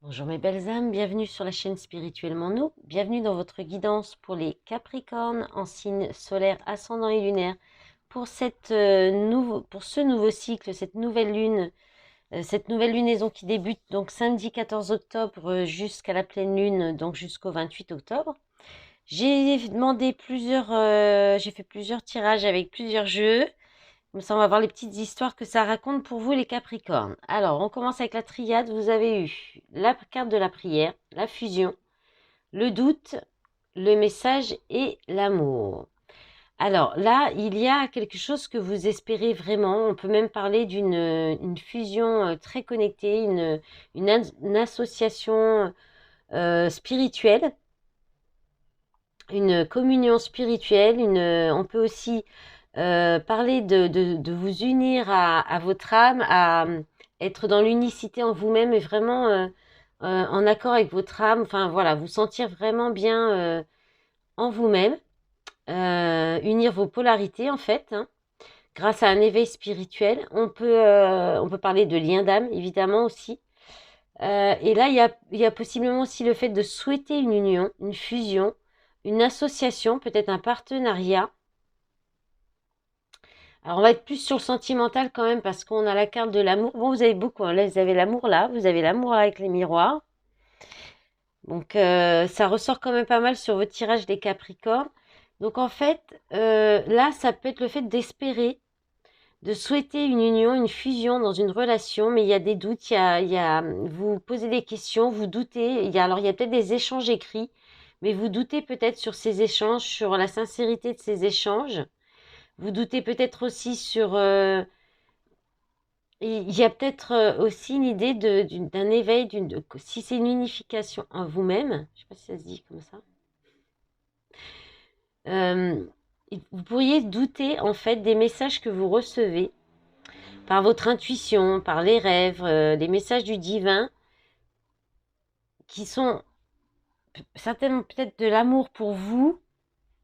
Bonjour mes belles âmes, bienvenue sur la chaîne Spirituellement Nous, bienvenue dans votre guidance pour les Capricornes en signe solaire, ascendant et lunaire pour pour ce nouveau cycle, cette nouvelle lunaison qui débute donc samedi 14 octobre jusqu'à la pleine lune, donc jusqu'au 28 octobre. J'ai fait plusieurs tirages avec plusieurs jeux. Comme ça, on va voir les petites histoires que ça raconte pour vous, les Capricornes. Alors, on commence avec la triade. Vous avez eu la carte de la prière, la fusion, le doute, le message et l'amour. Alors là, il y a quelque chose que vous espérez vraiment. On peut même parler d'une fusion très connectée, une association spirituelle, une communion spirituelle. On peut aussi parler de vous unir à votre âme, à être dans l'unicité en vous-même et vraiment en accord avec votre âme. Enfin voilà, vous sentir vraiment bien en vous-même, unir vos polarités en fait, hein, grâce à un éveil spirituel. On peut parler de lien d'âme évidemment aussi. Et là, il y a possiblement aussi le fait de souhaiter une union, une fusion, une association, peut-être un partenariat. Alors, on va être plus sur le sentimental quand même parce qu'on a la carte de l'amour. Bon, vous avez beaucoup, hein. Là, vous avez l'amour là, vous avez l'amour avec les miroirs. Donc, ça ressort quand même pas mal sur votre tirage des Capricornes. Donc, en fait, là, ça peut être le fait d'espérer, de souhaiter une union, une fusion dans une relation, mais il y a des doutes, vous posez des questions, vous doutez. Alors, il y a peut-être des échanges écrits, mais vous doutez peut-être sur ces échanges, sur la sincérité de ces échanges. Vous doutez peut-être aussi sur il y a peut-être aussi une idée d'un éveil, si c'est une unification en vous-même, je ne sais pas si ça se dit comme ça, euh, vous pourriez douter en fait des messages que vous recevez par votre intuition, par les rêves, des messages du divin qui sont certainement peut-être de l'amour pour vous,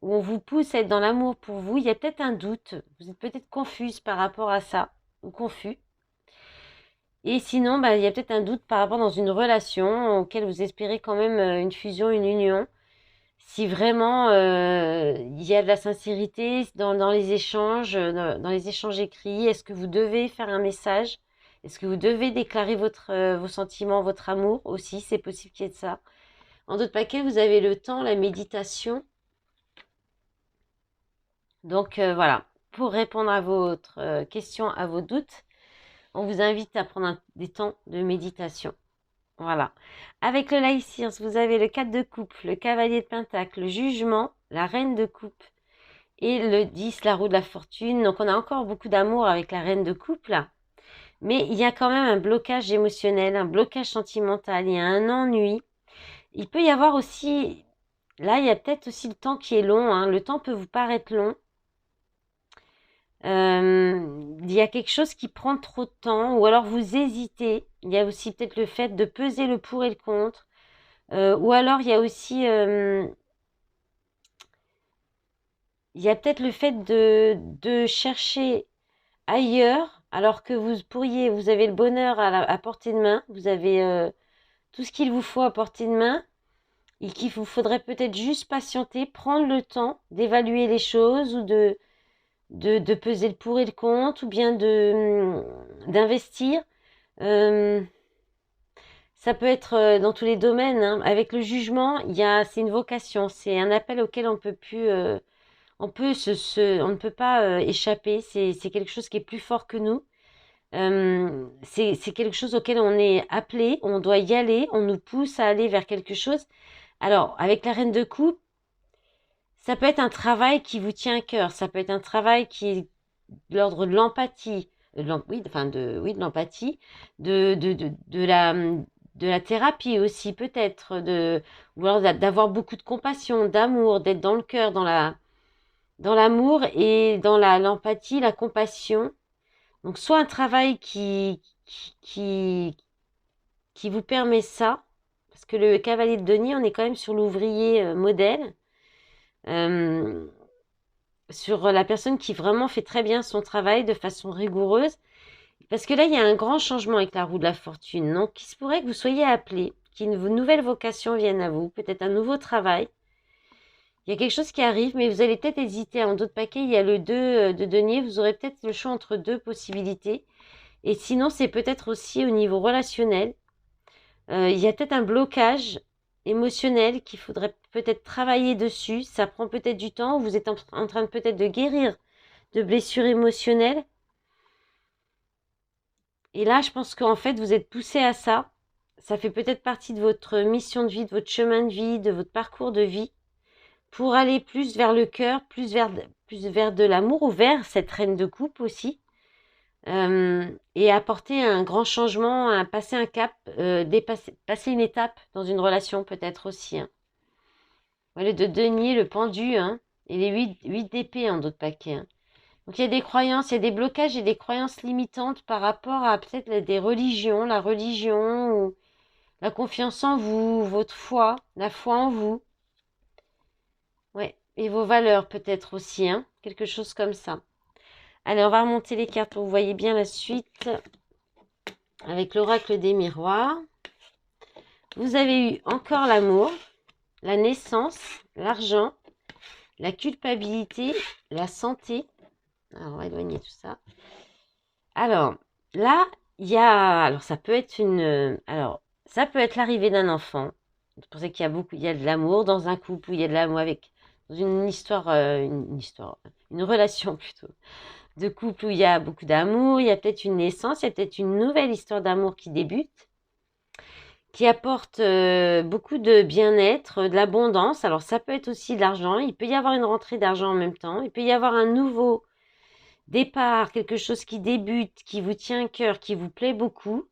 où on vous pousse à être dans l'amour pour vous. Il y a peut-être un doute, vous êtes peut-être confuse par rapport à ça, ou confus. Et sinon, il y a peut-être un doute par rapport dans une relation auquel vous espérez quand même une fusion, une union. Si vraiment il y a de la sincérité dans les échanges, dans les échanges écrits, est-ce que vous devez faire un message? Est-ce que vous devez déclarer vos sentiments, votre amour aussi? C'est possible qu'il y ait de ça. En d'autres paquets, vous avez le temps, la méditation. Donc voilà, pour répondre à votre question, à vos doutes, on vous invite à prendre des temps de méditation. Voilà. Avec le Laïcirs, vous avez le 4 de coupe, le cavalier de pentacle, le jugement, la reine de coupe et le 10, la roue de la fortune. Donc on a encore beaucoup d'amour avec la reine de coupe là. Mais il y a quand même un blocage émotionnel, un blocage sentimental, il y a un ennui. Il peut y avoir aussi, là il y a peut-être aussi le temps qui est long, hein. Le temps peut vous paraître long. Il y a quelque chose qui prend trop de temps ou alors vous hésitez. Il y a aussi peut-être le fait de peser le pour et le contre. Ou alors il y a aussi il y a peut-être le fait de chercher ailleurs alors que vous avez le bonheur à portée de main, vous avez tout ce qu'il vous faut à portée de main et qu'il vous faudrait peut-être juste patienter, prendre le temps d'évaluer les choses ou de peser le pour et le contre ou bien d'investir. Euh, Ça peut être dans tous les domaines, hein. Avec le jugement, c'est une vocation, c'est un appel auquel on peut plus, on ne peut pas échapper. C'est quelque chose qui est plus fort que nous. C'est quelque chose auquel on est appelé, on doit y aller, on nous pousse à aller vers quelque chose. Alors, avec la reine de coupe, ça peut être un travail qui vous tient à cœur, ça peut être un travail qui est de l'ordre de l'empathie, oui, enfin oui, de l'empathie, de la thérapie aussi peut-être, ou alors d'avoir beaucoup de compassion, d'amour, d'être dans le cœur, dans l'amour et dans l'empathie, la compassion. Donc soit un travail qui, qui vous permet ça, parce que le cavalier de denier, on est quand même sur l'ouvrier modèle, euh, sur la personne qui vraiment fait très bien son travail de façon rigoureuse. Parce que là, il y a un grand changement avec la roue de la fortune. Donc, il se pourrait que vous soyez appelé, qu'une nouvelle vocation vienne à vous, peut-être un nouveau travail. Il y a quelque chose qui arrive, mais vous allez peut-être hésiter. En d'autres paquets, il y a le 2 de denier. Vous aurez peut-être le choix entre deux possibilités. Et sinon, c'est peut-être aussi au niveau relationnel. Il y a peut-être un blocage émotionnel qu'il faudrait peut-être travailler dessus. Ça prend peut-être du temps. Vous êtes en train de peut-être de guérir de blessures émotionnelles. Et là, je pense qu'en fait, vous êtes poussé à ça. Ça fait peut-être partie de votre mission de vie, de votre chemin de vie, de votre parcours de vie, pour aller plus vers le cœur, plus vers de l'amour, ou vers cette reine de coupe aussi, et apporter un grand changement, passer un cap, passer une étape dans une relation peut-être aussi. Hein. Voilà, de denier, le pendu, hein, et les 8 d'épée en d'autres paquets. Hein. Donc il y a des croyances, il y a des blocages et des croyances limitantes par rapport à peut-être des religions, la religion ou la confiance en vous, votre foi, la foi en vous. Ouais, et vos valeurs peut-être aussi, hein, quelque chose comme ça. Allez, on va remonter les cartes. Vous voyez bien la suite avec l'oracle des miroirs. Vous avez eu encore l'amour, la naissance, l'argent, la culpabilité, la santé. Alors, on va éloigner tout ça. Alors, là, il y a... Alors, ça peut être ça peut être l'arrivée d'un enfant. C'est pour ça qu'il y a il y a de l'amour dans un couple, où il y a de l'amour dans une histoire, une relation plutôt, de couple où il y a beaucoup d'amour, il y a peut-être une naissance, il y a peut-être une nouvelle histoire d'amour qui débute, qui apporte beaucoup de bien-être, de l'abondance. Alors, ça peut être aussi de l'argent, il peut y avoir une rentrée d'argent en même temps, il peut y avoir un nouveau départ, quelque chose qui débute, qui vous tient à cœur, qui vous plaît beaucoup,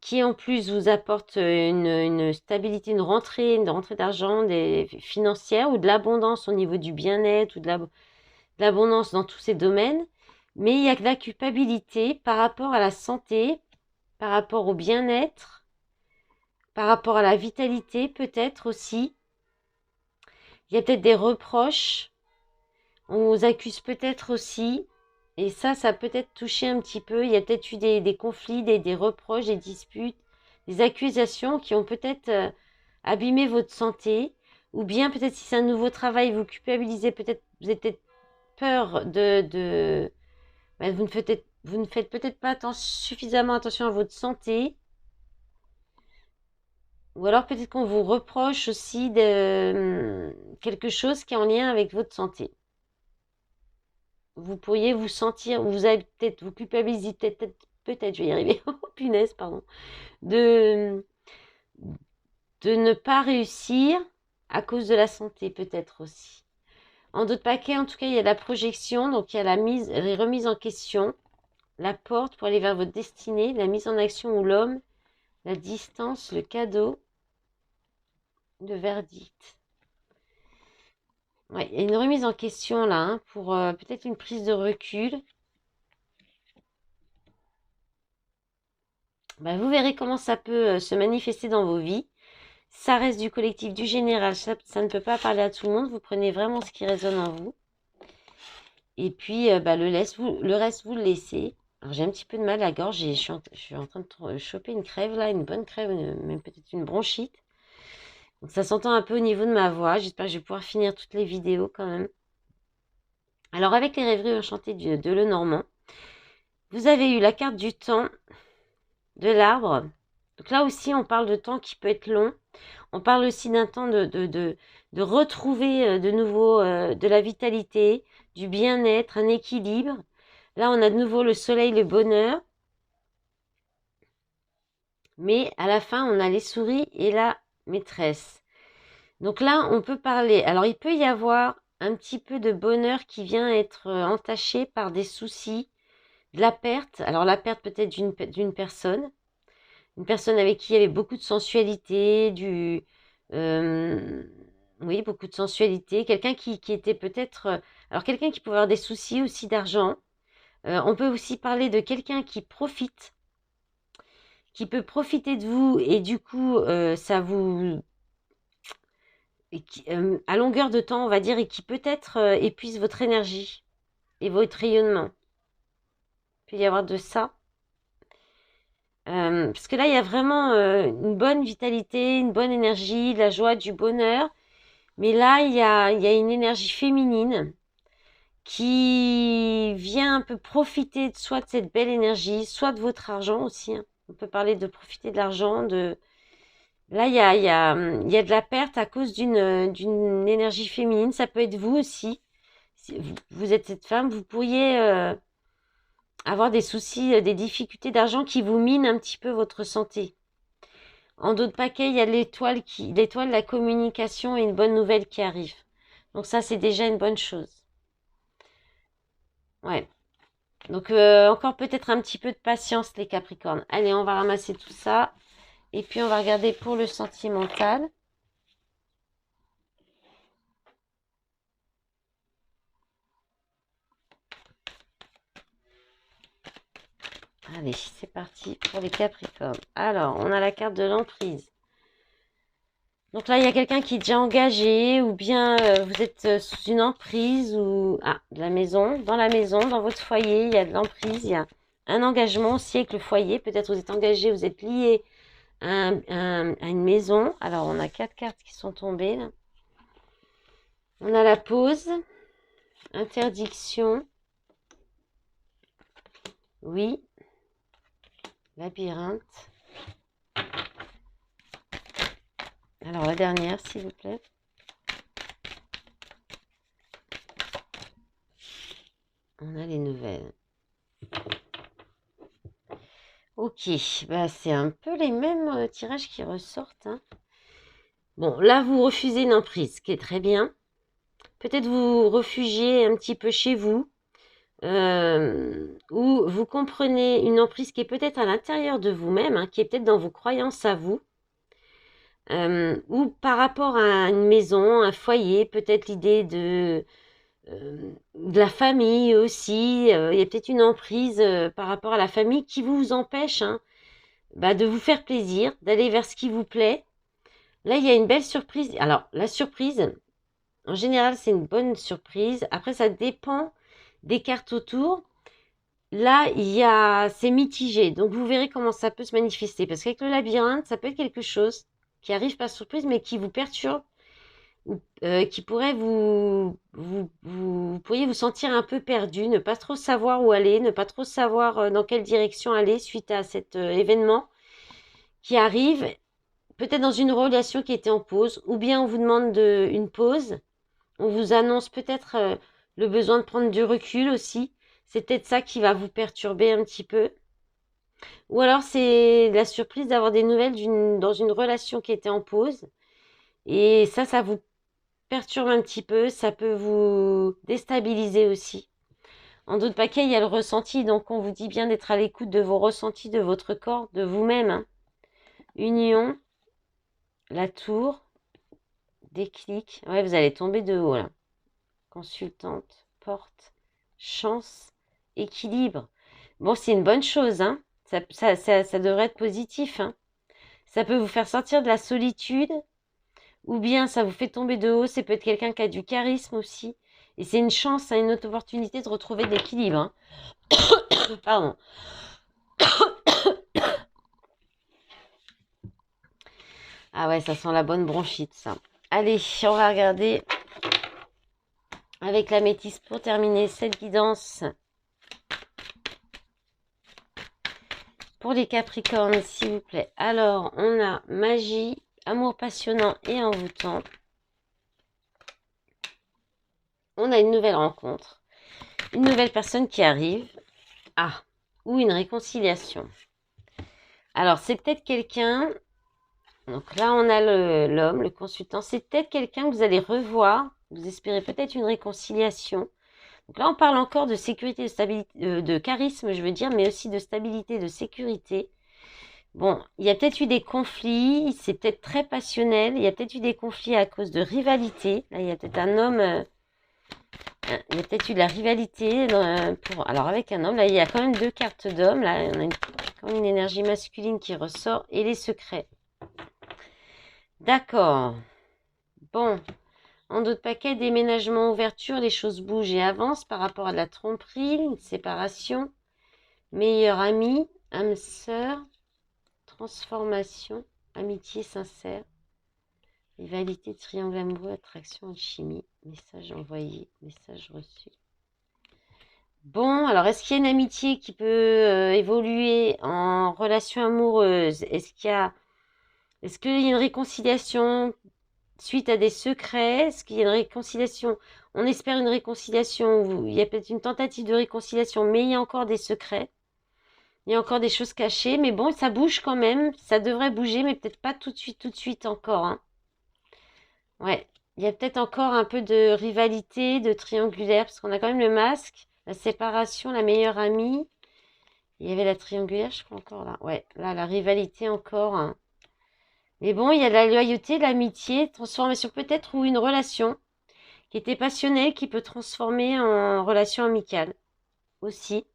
qui en plus vous apporte une stabilité, une rentrée d'argent financière ou de l'abondance au niveau du bien-être ou de l'abondance dans tous ces domaines. Mais il y a de la culpabilité par rapport à la santé, par rapport au bien-être, par rapport à la vitalité peut-être aussi. Il y a peut-être des reproches. On vous accuse peut-être aussi. Et ça peut être touché un petit peu. Il y a peut-être eu des conflits, des reproches, des disputes, des accusations qui ont peut-être abîmé votre santé. Ou bien peut-être si c'est un nouveau travail, vous culpabilisez, peut-être vous avez peut-être peur vous ne faites peut-être pas suffisamment attention à votre santé. Ou alors peut-être qu'on vous reproche aussi de quelque chose qui est en lien avec votre santé. Vous pourriez vous sentir, vous avez peut-être, vous culpabilisez peut-être, je vais y arriver, oh punaise, pardon, de, de ne pas réussir à cause de la santé, peut-être aussi. En d'autres paquets, en tout cas, il y a la projection, donc il y a les remises en question, la porte pour aller vers votre destinée, la mise en action ou l'homme, la distance, le cadeau, le verdict. Ouais, il y a une remise en question là, hein, pour peut-être une prise de recul. Vous verrez comment ça peut se manifester dans vos vies. Ça reste du collectif, du général, ça ne peut pas parler à tout le monde. Vous prenez vraiment ce qui résonne en vous. Et puis, le reste, vous le laissez. Alors, j'ai un petit peu de mal à la gorge. Je suis en train de choper une crève, là, une bonne crève, même peut-être une bronchite. Donc, ça s'entend un peu au niveau de ma voix. J'espère que je vais pouvoir finir toutes les vidéos quand même. Alors, avec les rêveries enchantées de Lenormand, vous avez eu la carte du temps, de l'arbre. Donc là aussi, on parle de temps qui peut être long. On parle aussi d'un temps de retrouver de nouveau de la vitalité, du bien-être, un équilibre. Là, on a de nouveau le soleil, le bonheur. Mais à la fin, on a les souris et la maîtresse. Donc là, on peut parler. Alors, il peut y avoir un petit peu de bonheur qui vient être entaché par des soucis, de la perte. Alors, la perte peut-être d'une personne. Une personne avec qui il y avait beaucoup de sensualité, oui, beaucoup de sensualité. Quelqu'un qui était peut-être... alors, quelqu'un qui pouvait avoir des soucis aussi d'argent. On peut aussi parler de quelqu'un qui profite, qui peut profiter de vous et du coup, ça vous... à longueur de temps, on va dire, et qui peut-être épuise votre énergie et votre rayonnement. Il peut y avoir de ça. Parce que là, il y a vraiment une bonne vitalité, une bonne énergie, de la joie, du bonheur. Mais là, il y a une énergie féminine qui vient un peu profiter soit de cette belle énergie, soit de votre argent aussi, hein. On peut parler de profiter de l'argent, de... Là, il y a de la perte à cause d'une énergie féminine. Ça peut être vous aussi. Si vous êtes cette femme, vous pourriez avoir des soucis, des difficultés d'argent qui vous minent un petit peu votre santé. En d'autres paquets, il y a l'étoile de la communication et une bonne nouvelle qui arrive. Donc ça, c'est déjà une bonne chose. Ouais. Donc encore peut-être un petit peu de patience, les Capricornes. Allez, on va ramasser tout ça. Et puis on va regarder pour le sentimental. Allez, c'est parti pour les Capricornes. Alors, on a la carte de l'emprise. Donc là, il y a quelqu'un qui est déjà engagé ou bien vous êtes sous une emprise ou... Ah, de la maison. Dans la maison, dans votre foyer, il y a de l'emprise. Il y a un engagement aussi avec le foyer. Peut-être vous êtes engagé, vous êtes lié à une maison. Alors, on a 4 cartes qui sont tombées là. On a la pause, interdiction, oui, labyrinthe. Alors, la dernière, s'il vous plaît. On a les nouvelles. Ok, bah c'est un peu les mêmes tirages qui ressortent, hein. Bon, là, vous refusez une emprise, ce qui est très bien. Peut-être vous refugiez un petit peu chez vous, ou vous comprenez une emprise qui est peut-être à l'intérieur de vous-même, hein, qui est peut-être dans vos croyances à vous, ou par rapport à une maison, un foyer, peut-être l'idée de la famille aussi. Il y a peut-être une emprise par rapport à la famille qui vous empêche, hein, bah, de vous faire plaisir, d'aller vers ce qui vous plaît. Là, il y a une belle surprise. Alors, la surprise, en général, c'est une bonne surprise. Après, ça dépend des cartes autour. Là, c'est mitigé. Donc, vous verrez comment ça peut se manifester. Parce qu'avec le labyrinthe, ça peut être quelque chose qui arrive par surprise, mais qui vous perturbe, ou qui pourrait vous pourriez vous sentir un peu perdu, ne pas trop savoir où aller, ne pas trop savoir dans quelle direction aller suite à cet événement qui arrive, peut-être dans une relation qui était en pause, ou bien on vous demande une pause, on vous annonce peut-être le besoin de prendre du recul aussi. C'est peut-être ça qui va vous perturber un petit peu. Ou alors c'est la surprise d'avoir des nouvelles dans une relation qui était en pause. Et ça vous perturbe un petit peu, ça peut vous déstabiliser aussi. En d'autres paquets, il y a le ressenti, donc on vous dit bien d'être à l'écoute de vos ressentis, de votre corps, de vous-même, hein. Union, la tour, déclic. Ouais, vous allez tomber de haut là. Consultante, porte, chance, équilibre. Bon, c'est une bonne chose, hein. Ça devrait être positif, hein. Ça peut vous faire sortir de la solitude, ou bien ça vous fait tomber de haut. C'est peut-être quelqu'un qui a du charisme aussi. Et c'est une chance, hein, une autre opportunité de retrouver de l'équilibre, hein. Pardon. Ah ouais, ça sent la bonne bronchite, ça. Allez, on va regarder avec la métisse pour terminer cette guidance. Pour les Capricornes, s'il vous plaît. Alors, on a magie, amour passionnant et envoûtant. On a une nouvelle rencontre. Une nouvelle personne qui arrive. Ah, ou une réconciliation. Alors, c'est peut-être quelqu'un... Donc là, on a l'homme, le consultant. C'est peut-être quelqu'un que vous allez revoir. Vous espérez peut-être une réconciliation. Donc là, on parle encore de sécurité, de stabilité, de charisme, je veux dire, mais aussi de stabilité, de sécurité. Bon, il y a peut-être eu des conflits, c'est peut-être très passionnel. Il y a peut-être eu des conflits à cause de rivalité. Là, il y a peut-être un homme... il y a peut-être eu de la rivalité alors avec un homme. Là, il y a quand même 2 cartes d'hommes. Là, on a quand même une énergie masculine qui ressort. Et les secrets. D'accord. Bon. En d'autres paquets, déménagement, ouverture, les choses bougent et avancent par rapport à de la tromperie, une séparation, meilleur ami, âme sœur. transformation, amitié sincère, rivalité, triangle amoureux, attraction, alchimie, message envoyé, message reçu. Bon, alors est-ce qu'il y a une amitié qui peut évoluer en relation amoureuse? Est-ce qu'il y a une réconciliation suite à des secrets? Est-ce qu'il y a une réconciliation? On espère une réconciliation, il y a peut-être une tentative de réconciliation, mais il y a encore des secrets. Il y a encore des choses cachées, mais bon, ça bouge quand même. Ça devrait bouger, mais peut-être pas tout de suite encore, hein. Ouais, il y a peut-être encore un peu de rivalité, de triangulaire, parce qu'on a quand même le masque, la séparation, la meilleure amie. Il y avait la triangulaire, je crois encore là. Ouais, là, la rivalité encore, hein. Mais bon, il y a la loyauté, l'amitié, transformation peut-être, ou une relation qui était passionnelle, qui peut transformer en relation amicale aussi.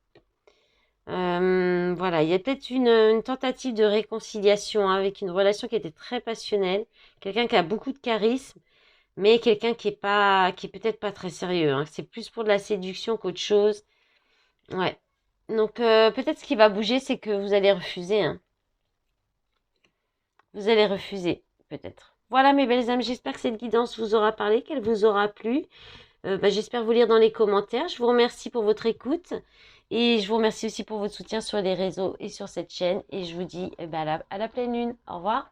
Voilà, il y a peut-être une tentative de réconciliation hein, avec une relation qui était très passionnelle, quelqu'un qui a beaucoup de charisme, mais quelqu'un qui est peut-être pas très sérieux, hein. C'est plus pour de la séduction qu'autre chose. Ouais. Donc peut-être ce qui va bouger, c'est que vous allez refuser, hein. Vous allez refuser, peut-être. Voilà mes belles âmes, j'espère que cette guidance vous aura parlé, qu'elle vous aura plu. J'espère vous lire dans les commentaires. Je vous remercie pour votre écoute et je vous remercie aussi pour votre soutien sur les réseaux et sur cette chaîne. Et je vous dis à la pleine lune. Au revoir.